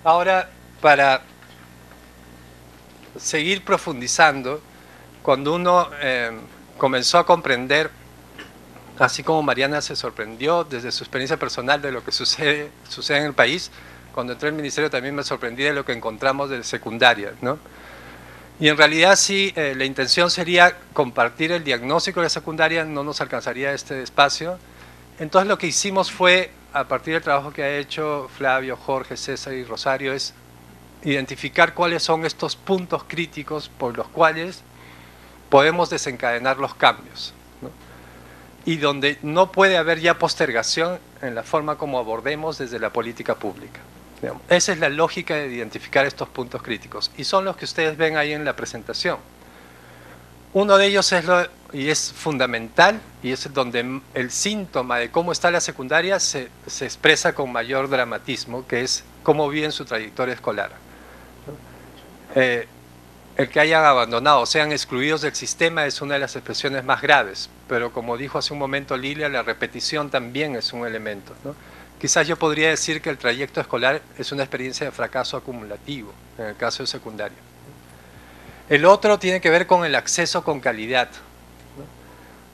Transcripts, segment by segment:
Ahora, para seguir profundizando, cuando uno comenzó a comprender, así como Mariana se sorprendió desde su experiencia personal de lo que sucede en el país, cuando entré al ministerio también me sorprendí de lo que encontramos de secundaria, ¿no? Y en realidad sí, la intención sería compartir el diagnóstico de la secundaria, no nos alcanzaría este espacio. Entonces lo que hicimos fue, a partir del trabajo que ha hecho Flavio, Jorge, César y Rosario, es identificar cuáles son estos puntos críticos por los cuales podemos desencadenar los cambios, ¿no? Y donde no puede haber ya postergación en la forma como abordemos desde la política pública. Digamos, esa es la lógica de identificar estos puntos críticos y son los que ustedes ven ahí en la presentación. Uno de ellos es fundamental y es donde el síntoma de cómo está la secundaria se expresa con mayor dramatismo, que es cómo viven su trayectoria escolar. El que hayan abandonado o sean excluidos del sistema es una de las expresiones más graves, pero como dijo hace un momento Lilia, la repetición también es un elemento, ¿no? Quizás yo podría decir que el trayecto escolar es una experiencia de fracaso acumulativo, en el caso de secundaria. El otro tiene que ver con el acceso con calidad, ¿no?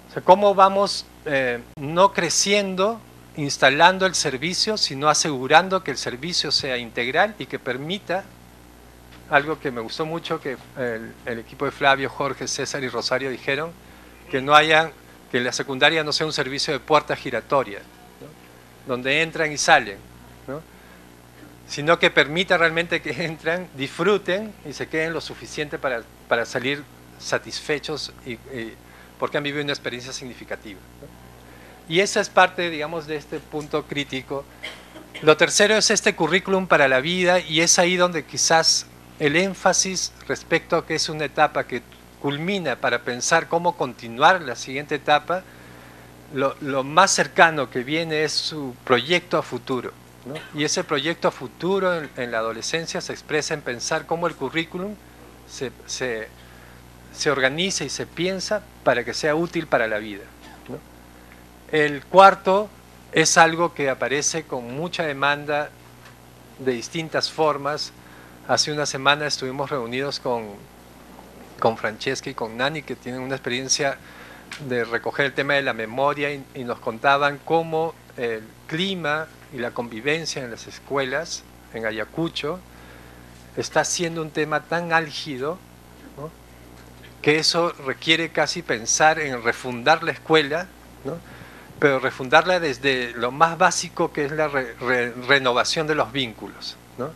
O sea, cómo vamos no creciendo, instalando el servicio, sino asegurando que el servicio sea integral y que permita algo que me gustó mucho, que el equipo de Flavio, Jorge, César y Rosario dijeron, que la secundaria no sea un servicio de puerta giratoria, ¿no? Donde entran y salen, ¿no? Sino que permita realmente que entran, disfruten y se queden lo suficiente para salir satisfechos porque han vivido una experiencia significativa, ¿no? Y esa es parte, digamos, de este punto crítico. Lo tercero es este currículum para la vida, y es ahí donde quizás el énfasis respecto a que es una etapa que culmina para pensar cómo continuar la siguiente etapa, lo más cercano que viene es su proyecto a futuro, ¿no? Y ese proyecto a futuro en la adolescencia se expresa en pensar cómo el currículum se organiza y se piensa para que sea útil para la vida, ¿no? El cuarto es algo que aparece con mucha demanda de distintas formas. Hace una semana estuvimos reunidos con Francesca y con Nani, que tienen una experiencia de recoger el tema de la memoria, y nos contaban cómo el clima y la convivencia en las escuelas en Ayacucho está siendo un tema tan álgido, ¿no? Que eso requiere casi pensar en refundar la escuela, ¿no? Pero refundarla desde lo más básico, que es la renovación de los vínculos, ¿no?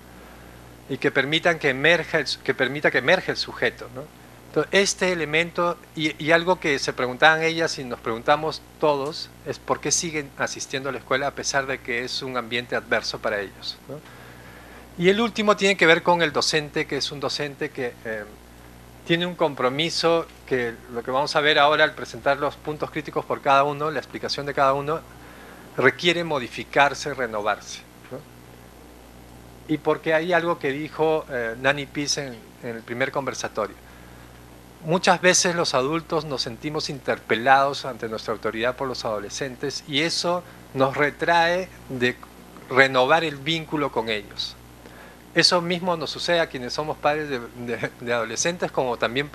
Y que permita que emerja el sujeto, ¿no? Entonces, este elemento, y algo que se preguntaban ellas y nos preguntamos todos, es por qué siguen asistiendo a la escuela a pesar de que es un ambiente adverso para ellos, ¿no? Y el último tiene que ver con el docente, que es un docente que tiene un compromiso, que lo que vamos a ver ahora al presentar los puntos críticos por cada uno, la explicación de cada uno, requiere modificarse, renovarse, ¿no? Y porque hay algo que dijo Nani Piz en el primer conversatorio. Muchas veces los adultos nos sentimos interpelados ante nuestra autoridad por los adolescentes, y eso nos retrae de renovar el vínculo con ellos. Eso mismo nos sucede a quienes somos padres de adolescentes, como también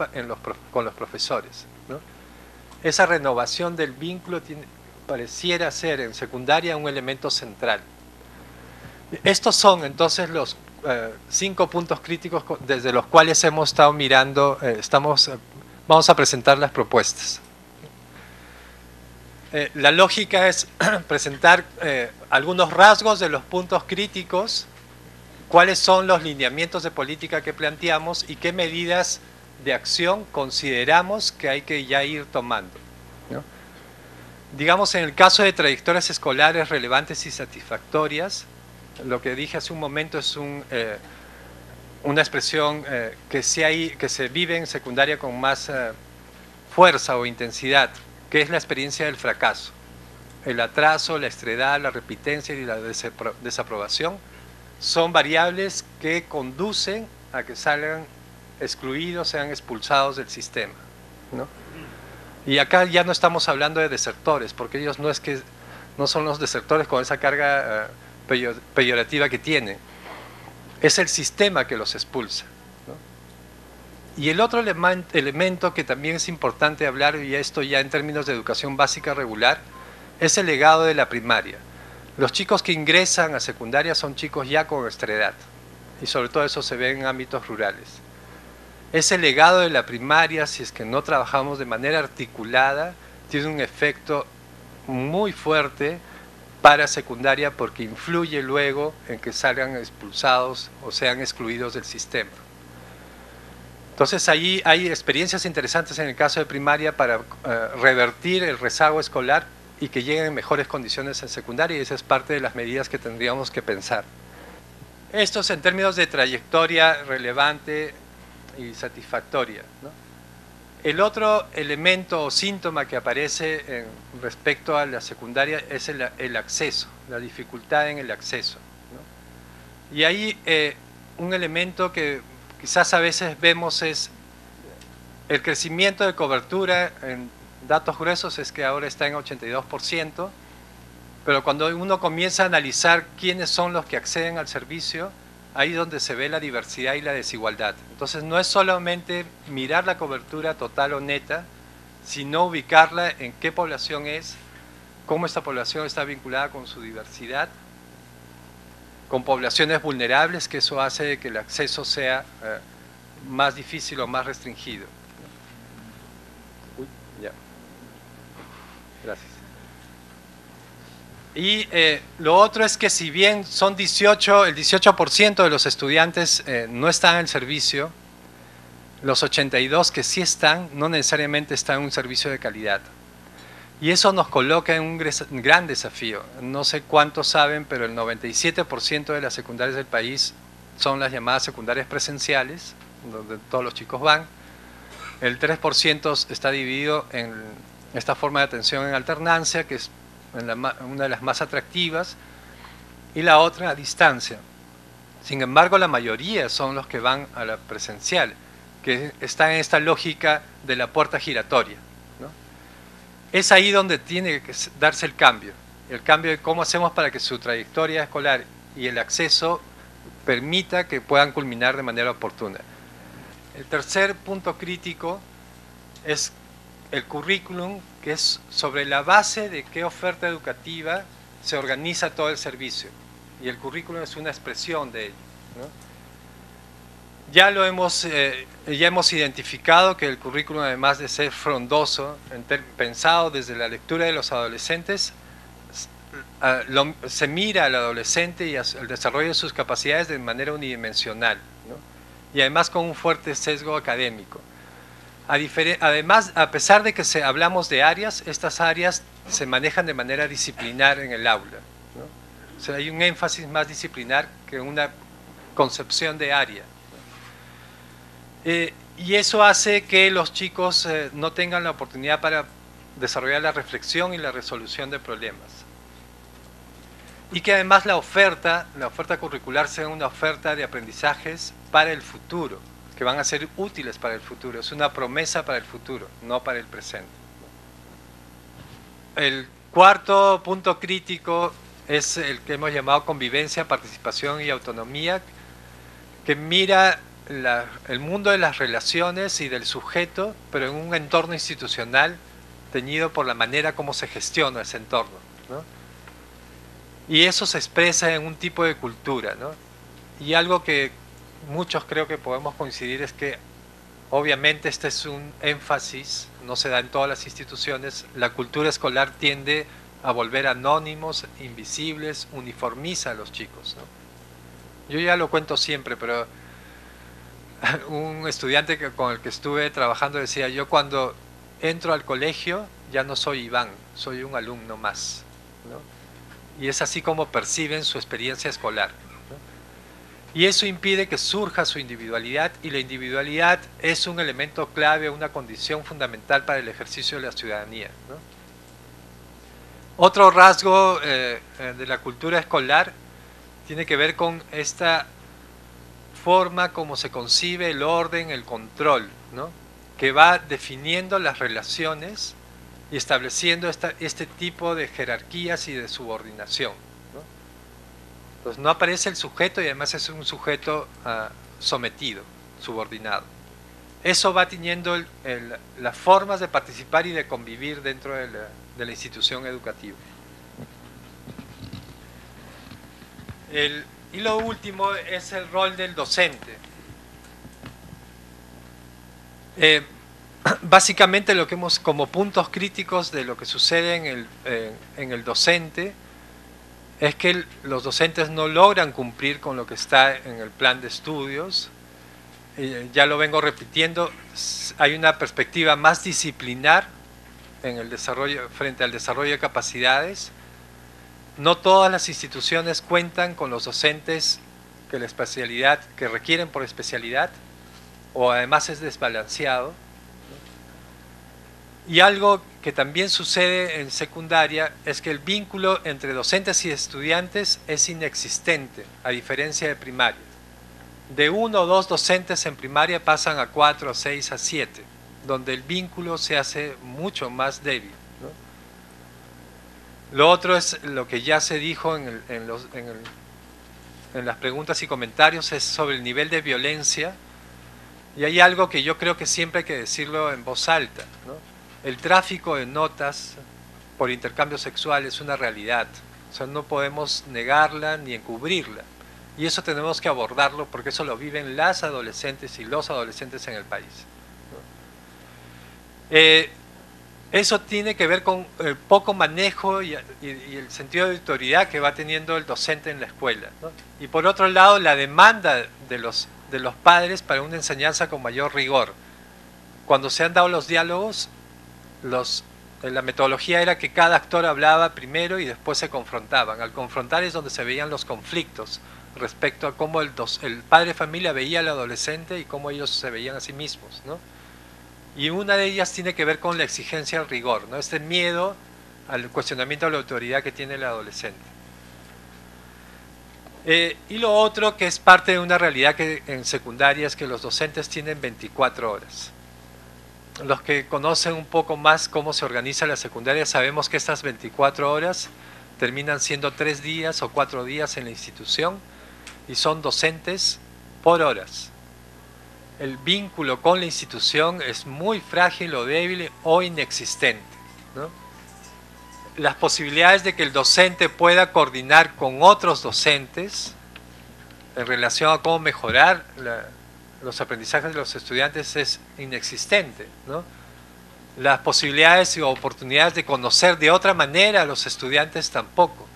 con los profesores, ¿no? Esa renovación del vínculo pareciera ser en secundaria un elemento central. Estos son entonces los 5 puntos críticos desde los cuales hemos estado mirando, vamos a presentar las propuestas. La lógica es presentar algunos rasgos de los puntos críticos, cuáles son los lineamientos de política que planteamos y qué medidas de acción consideramos que hay que ya ir tomando, ¿no? Digamos, en el caso de trayectorias escolares relevantes y satisfactorias, lo que dije hace un momento es una expresión que se vive en secundaria con más fuerza o intensidad, que es la experiencia del fracaso. El atraso, la estredad, la repitencia y la desaprobación son variables que conducen a que salgan excluidos, sean expulsados del sistema, ¿no? Y acá ya no estamos hablando de desertores, porque ellos no son los desertores con esa carga peyorativa que tienen. es el sistema que los expulsa, ¿no? Y el otro elemento que también es importante hablar, y esto ya en términos de educación básica regular, es el legado de la primaria. Los chicos que ingresan a secundaria son chicos ya con nuestra edad, y sobre todo eso se ve en ámbitos rurales. Ese legado de la primaria, si es que no trabajamos de manera articulada, tiene un efecto muy fuerte para secundaria porque influye luego en que salgan expulsados o sean excluidos del sistema. Entonces ahí hay experiencias interesantes en el caso de primaria para revertir el rezago escolar y que lleguen en mejores condiciones en secundaria, y esa es parte de las medidas que tendríamos que pensar. Esto es en términos de trayectoria relevante y satisfactoria, ¿no? El otro elemento o síntoma que aparece respecto a la secundaria es el acceso, la dificultad en el acceso, ¿no? Y ahí un elemento que quizás a veces vemos es el crecimiento de cobertura en datos gruesos, es que ahora está en 82%, pero cuando uno comienza a analizar quiénes son los que acceden al servicio, ahí es donde se ve la diversidad y la desigualdad. Entonces no es solamente mirar la cobertura total o neta, sino ubicarla en qué población es, cómo esta población está vinculada con su diversidad, con poblaciones vulnerables, que eso hace que el acceso sea más difícil o más restringido. Uy, ya. Gracias. Y lo otro es que si bien son el 18% de los estudiantes no están en el servicio, los 82 que sí están no necesariamente están en un servicio de calidad. Y eso nos coloca en un gran desafío. No sé cuántos saben, pero el 97% de las secundarias del país son las llamadas secundarias presenciales, donde todos los chicos van. El 3% está dividido en esta forma de atención en alternancia, que es una de las más atractivas, y la otra a distancia. Sin embargo, la mayoría son los que van a la presencial, que está en esta lógica de la puerta giratoria, ¿no? Es ahí donde tiene que darse el cambio de cómo hacemos para que su trayectoria escolar y el acceso permita que puedan culminar de manera oportuna. El tercer punto crítico es el currículum, que es sobre la base de qué oferta educativa se organiza todo el servicio. Y el currículum es una expresión de ello, ¿no? Ya hemos identificado que el currículum, además de ser frondoso, pensado desde la lectura de los adolescentes, se mira al adolescente y al desarrollo de sus capacidades de manera unidimensional, ¿no? Y además con un fuerte sesgo académico. Además, a pesar de que hablamos de áreas, estas áreas se manejan de manera disciplinar en el aula, ¿no? O sea, hay un énfasis más disciplinar que una concepción de área, ¿no? Y eso hace que los chicos no tengan la oportunidad para desarrollar la reflexión y la resolución de problemas. Y que además la oferta curricular sea una oferta de aprendizajes para el futuro, que van a ser útiles para el futuro. Es una promesa para el futuro, no para el presente. El cuarto punto crítico es el que hemos llamado convivencia, participación y autonomía, que mira el mundo de las relaciones y del sujeto, pero en un entorno institucional teñido por la manera como se gestiona ese entorno, ¿no? Y eso se expresa en un tipo de cultura, ¿no? Y algo que muchos creo que podemos coincidir es que obviamente este es un énfasis, no se da en todas las instituciones, la cultura escolar tiende a volver anónimos, invisibles, uniformiza a los chicos, ¿no? Yo ya lo cuento siempre, pero un estudiante con el que estuve trabajando decía: yo cuando entro al colegio ya no soy Iván, soy un alumno más, ¿no? Y es así como perciben su experiencia escolar, ¿no? Y eso impide que surja su individualidad, y la individualidad es un elemento clave, una condición fundamental para el ejercicio de la ciudadanía, ¿no? Otro rasgo de la cultura escolar tiene que ver con esta forma como se concibe el orden, el control, ¿no? Que va definiendo las relaciones y estableciendo este tipo de jerarquías y de subordinación, ¿no? Entonces no aparece el sujeto y además es un sujeto sometido, subordinado. Eso va tiñendo las formas de participar y de convivir dentro de la institución educativa. Y lo último es el rol del docente. Básicamente lo que hemos como puntos críticos de lo que sucede en el docente es que los docentes no logran cumplir con lo que está en el plan de estudios. Ya lo vengo repitiendo, hay una perspectiva más disciplinar en el desarrollo, frente al desarrollo de capacidades. No todas las instituciones cuentan con los docentes que la especialidad, que requieren por especialidad, o además es desbalanceado. Y algo que también sucede en secundaria es que el vínculo entre docentes y estudiantes es inexistente, a diferencia de primaria. De 1 o 2 docentes en primaria pasan a 4, a 6, a 7, donde el vínculo se hace mucho más débil, ¿no? Lo otro es lo que ya se dijo en las preguntas y comentarios, es sobre el nivel de violencia. Y hay algo que yo creo que siempre hay que decirlo en voz alta, ¿no? El tráfico de notas por intercambio sexual es una realidad. O sea, no podemos negarla ni encubrirla. Y eso tenemos que abordarlo porque eso lo viven las adolescentes y los adolescentes en el país, ¿no? Eso tiene que ver con el poco manejo y el sentido de autoridad que va teniendo el docente en la escuela, ¿no? Y por otro lado, la demanda de los padres para una enseñanza con mayor rigor. Cuando se han dado los diálogos, la metodología era que cada actor hablaba primero y después se confrontaban. Al confrontar es donde se veían los conflictos respecto a cómo el padre de familia veía al adolescente y cómo ellos se veían a sí mismos, ¿no? Y una de ellas tiene que ver con la exigencia al rigor, ¿no? Este miedo al cuestionamiento de la autoridad que tiene el adolescente. Y lo otro que es parte de una realidad que en secundaria es que los docentes tienen 24 horas. Los que conocen un poco más cómo se organiza la secundaria sabemos que estas 24 horas terminan siendo 3 días o 4 días en la institución y son docentes por horas. El vínculo con la institución es muy frágil o débil o inexistente, ¿no? Las posibilidades de que el docente pueda coordinar con otros docentes en relación a cómo mejorar los aprendizajes de los estudiantes es inexistente, ¿no? Las posibilidades y oportunidades de conocer de otra manera a los estudiantes tampoco.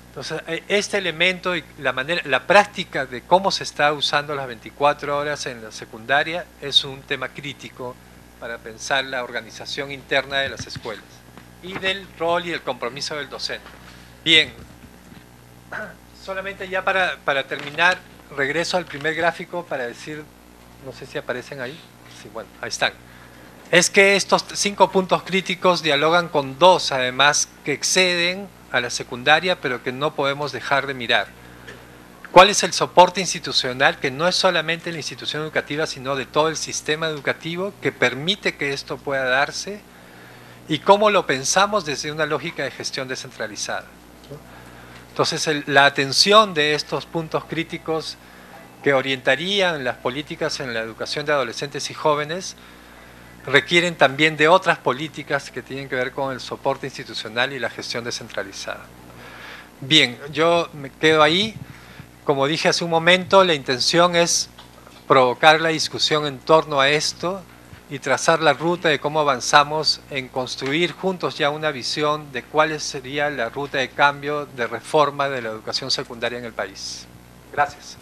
Entonces, este elemento y la práctica de cómo se está usando las 24 horas en la secundaria es un tema crítico para pensar la organización interna de las escuelas y del rol y el compromiso del docente. Bien, solamente ya para terminar, regreso al primer gráfico para decir, no sé si aparecen ahí, sí, bueno, ahí están. Es que estos 5 puntos críticos dialogan con 2 además que exceden a la secundaria, pero que no podemos dejar de mirar. ¿Cuál es el soporte institucional, que no es solamente la institución educativa, sino de todo el sistema educativo, que permite que esto pueda darse? ¿Y cómo lo pensamos desde una lógica de gestión descentralizada? Entonces, la atención de estos puntos críticos que orientarían las políticas en la educación de adolescentes y jóvenes requieren también de otras políticas que tienen que ver con el soporte institucional y la gestión descentralizada. Bien, yo me quedo ahí. Como dije hace un momento, la intención es provocar la discusión en torno a esto y trazar la ruta de cómo avanzamos en construir juntos ya una visión de cuál sería la ruta de cambio, de reforma de la educación secundaria en el país. Gracias.